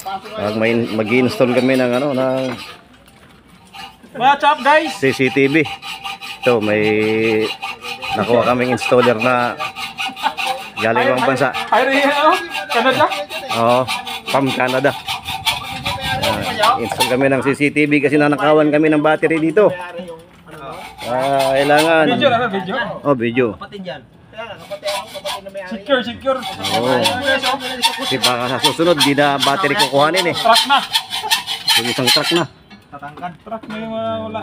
Mag-i-install kami ng ano, ng What's up guys? CCTV. Ito, may nakuha kaming installer na galing ibang bansa. Canada? Oo, from Canada. Install kami ng CCTV kasi nanakawan kami ng battery dito. Kailangan. Video na video? Oh, video. Secure. Oo. Kasi baka sa susunod, di na battery kukuhanin eh. Truck na. Yung isang truck na. Truck na yung wala.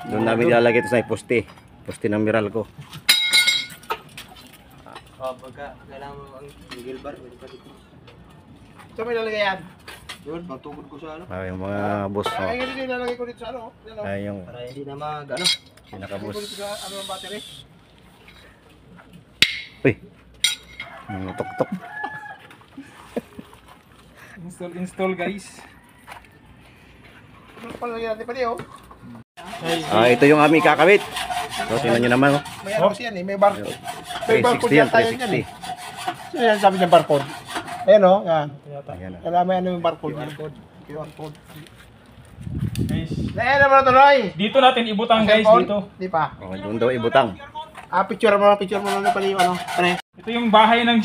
Doon namin ilalagay ito sa poste. Poste ng Meralco. Pagka kailangan mo ang single bar, pwede pa dito. Saan mo ilalagay yan? Yun, pagtugod ko sa ano. Yung mga boss. Oh. Ay, ganito yung ilalagay ko dito sa ano. Ay, yung Para hindi na mag ano. pinaka-boss. Dito sa ano ng battery. Uy. Tok-tok. Install guys. Ano palagay natin pa niyo? Ito yung aming kakabit. So, tingnan nyo naman. Oh. May ano kasi yan eh, may barcode. May barcode 360 yan, yan tayo yan eh. 360. Sino yan sabi niya barcode? Ayan o, yan. Ayan. Kailangan may ano yung barcode. QR code. Guys, Ayan naman na tuloy. dito natin ibutang guys Cellphone? dito. Di pa. Okay, doon daw ibutang. Picture mo lang pala yung ano. Pre. Ito yung bahay ng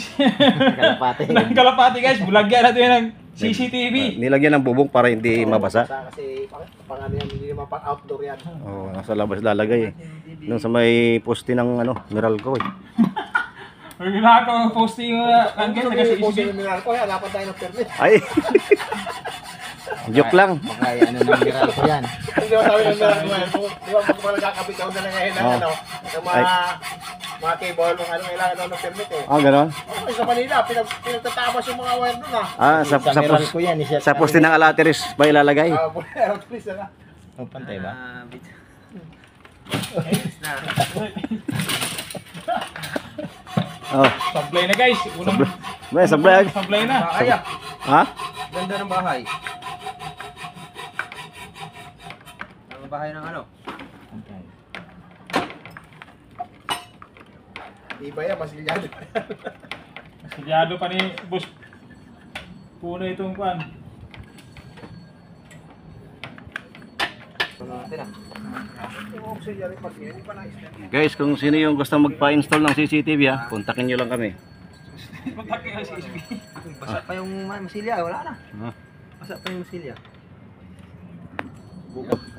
Kalapate. ng Kalapati guys. Bulagyan natin yan ng CCTV. Nilagyan ng bubong para hindi mabasa. Kasi pang ano yan, hindi naman pang outdoor yan. Oh, nasa labas lalagay eh. Doon sa may poste ng ano, Meralco eh. Huwag na ako posting ang guys. Kasi yung mineral ko, hanapan tayo ng permit. Ay. Joke lang. Baka ano nang viral ko yan. Hindi mo sabi ng mineral ko. Di ba kung nagkakabit ako na ngayon ng ano, ng mga cable, kung ano kailangan daw ng permit eh. Ganon. Okay, sa Manila, pinagtatapos yung mga wire doon Sa Viral ko yan. sa poste ng Alateris ba ilalagay? Please na. Pantay ba? Oh, Sablay na guys. Unang may sablay. sablay na. Kaya. Ha? Ganda ng bahay. Ang bahay ng ano? Iba yan, masilyado. Masyado pa ni boss. Puno itong kwan. Guys, kung sino yung gusto magpa-install ng CCTV kontakin nyo lang kami. Kontakin ang CCTV. Basa pa yung masilya. Wala na. Ha? Basa pa yung masilya. Oh.